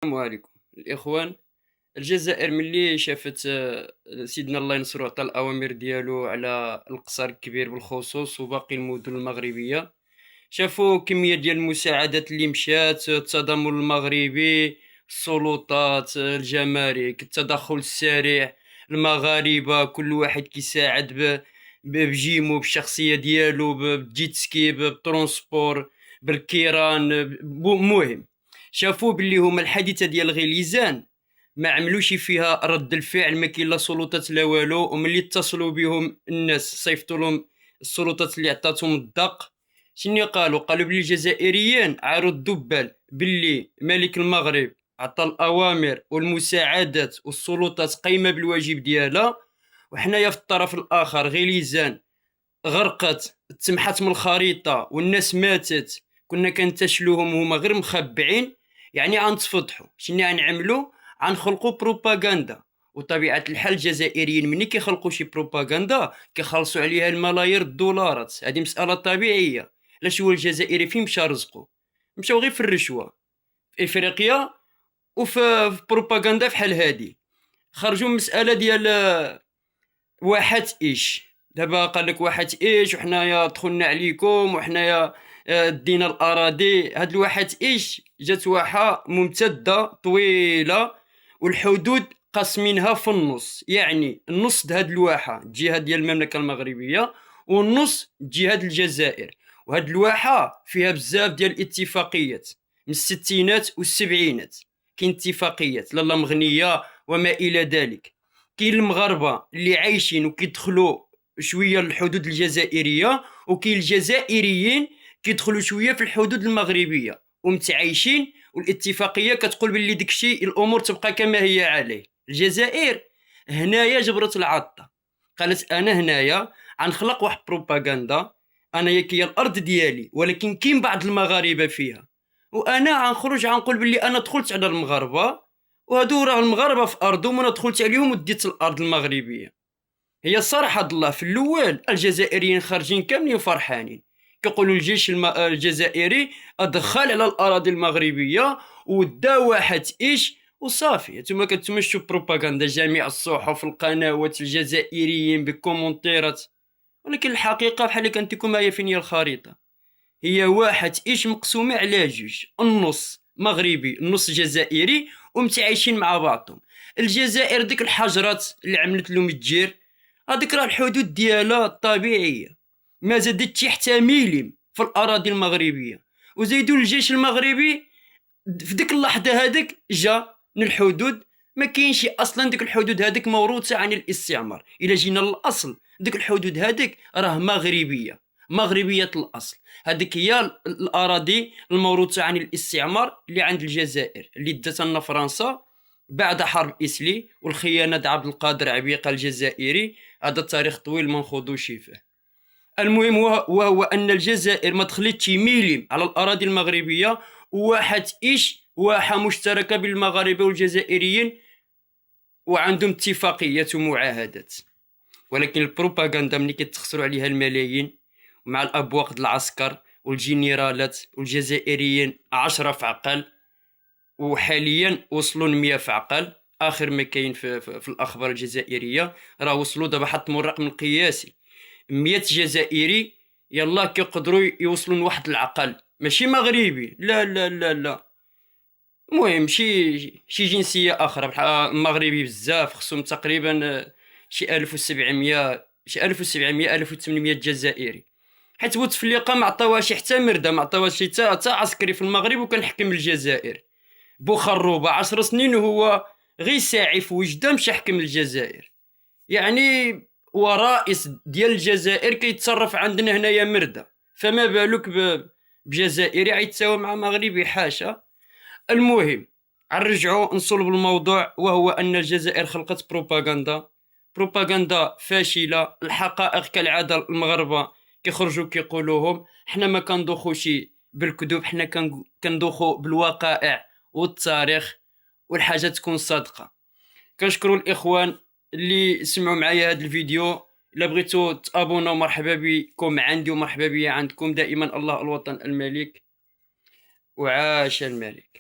السلام عليكم الإخوان. الجزائر ملي شافت سيدنا الله ينصرو عطى الأوامر ديالو على القصر الكبير بالخصوص وباقي المدن المغربية، شافوا كمية ديال المساعدات اللي مشات، التضامن المغربي، السلطات، الجمارك، التدخل السريع، المغاربة كل واحد كيساعد بجيمو بالشخصية ديالو بالجيتسكي بالترونسبور بالكيران مهم. شافوا باللي هما الحادثة ديال غليزان ما عملوش فيها رد الفعل، ما كاين لا سلطات لا والو، وملي اتصلوا بهم الناس صيفطوا لهم السلطات اللي عطاتهم الدق. شنو قالوا بلي الجزائريين عاروا الدبال باللي ملك المغرب عطى الأوامر والمساعدات والسلطات قايمة بالواجب ديالها، وحنايا في الطرف الآخر غليزان غرقت، تسمحت من الخريطة والناس ماتت، كنا كنتشلوهم وهما غير مخبعين. يعني غنتفضحوا شنو غنعملوا؟ غنخلقوا بروباغندا، وطبيعة الحال الجزائريين ملي كيخلقوا شي بروباغندا كيخلصوا عليها الملايير الدولارات، هذه مسألة طبيعية. لاش هو الجزائري فين مشى رزقه؟ مشاو غير في الرشوة في افريقيا وفي بروباغندا فحال هادي. خرجوا من مسألة ديال واحد ايش، دابا قال لك واحد ايش وحنايا دخلنا عليكم وحنايا دينا الاراضي. هاد الواحد ايش جات واحة ممتدة طويلة، والحدود قاسمينها في النص، يعني النص د هاد الواحة الجهة ديال المملكة المغربية والنص جهة الجزائر. وهاد الواحة فيها بزاف ديال الاتفاقيات من الستينات والسبعينات، كاين اتفاقيات لاله مغنية وما الى ذلك. كاين المغاربه اللي عايشين وكيدخلوا شويه للحدود الجزائريه، وكاين الجزائريين كيدخلوا شويه في الحدود المغربيه ومتعايشين، والاتفاقيه كتقول باللي داكشي الامور تبقى كما هي عليه. الجزائر هنايا جبرت العطه، قالت انا هنايا غنخلق واحد بروباغندا، انا هي الارض ديالي ولكن كاين بعض المغاربه فيها، وانا غنخرج غنقول باللي انا دخلت على المغاربه، وهادو راه المغاربه في ارضهم وانا دخلت عليهم وديت الارض المغربيه. هي الصراحه الله في الاول الجزائريين خارجين كاملين فرحانين، كيقولوا الجيش الجزائري ادخل على الاراضي المغربيه ودا واحد ايش وصافي. نتوما كتمشوا بروباغندا جميع الصحف القنوات الجزائريين بكومونتيرات، ولكن الحقيقه بحال اللي كانت لكم هي فين هي الخريطه. هي واحد ايش مقسومه على جوج، النص مغربي النص جزائري ومتعايشين مع بعضهم. الجزائر ديك الحجرات اللي عملت لهم التجير، هذيك راه الحدود ديالها الطبيعيه، ما زادتش حتى ميليم في الاراضي المغربيه. وزيدوا الجيش المغربي في ديك اللحظه هذيك جا من الحدود، ما كاينش اصلا ديك الحدود هذيك موروثه عن الاستعمار. الا جينا للاصل ديك الحدود هذيك راه مغربيه، مغربيه الاصل. هذيك هي الاراضي الموروثه عن الاستعمار اللي عند الجزائر اللي داتها لنا فرنسا بعد حرب إسلي والخيانة د عبد القادر عبيقة الجزائري. هذا التاريخ طويل ما نخوضوش فيه. المهم وهو أن الجزائر ما دخلتش ميليم على الأراضي المغربية، وواحد إيش واحة مشتركة بين المغاربة والجزائريين وعندهم اتفاقيات ومعاهدات. ولكن البروباغندا ملي كتخسروا عليها الملايين مع الأبواق د العسكر والجنرالات والجزائريين 10 في عقل، وحاليا وصلوا ل 100 في عقل. اخر ما كاين في الاخبار الجزائريه راه وصلوا دابا حطموا الرقم القياسي 100 جزائري، يلا كيقدروا يوصلوا لواحد العقل ماشي مغربي، لا لا لا لا، المهم شي جنسيه اخرى بحال المغربي بزاف خصهم تقريبا شي 1700 شي 1700 1800 جزائري. حيت بوتفليقه ما عطاوهاش حتى مرده، ما عطاوهاش حتى عسكري في المغرب وكنحكم الجزائر. بوخروبة 10 سنين وهو غير ساعي في وجده مشى حكم الجزائر. يعني ورئيس ديال الجزائر كيتصرف عندنا هنايا مردة، فما بالك بجزائري عيتساوى مع مغربي؟ حاشا. المهم نرجعوا نصلب الموضوع، وهو أن الجزائر خلقت بروباغندا فاشلة. الحقائق كالعادة المغاربة كيخرجوا كيقولوهم، حنا ما كندوخوش بالكذوب، حنا كندوخو بالوقائع والتاريخ والحاجة تكون صادقة. كنشكروا الإخوان اللي سمعوا معايا هذا الفيديو. إلا بغيتوا تابونوا مرحبا بكم عندي ومرحبا بي عندكم دائما. الله الوطن الملك وعاش الملك.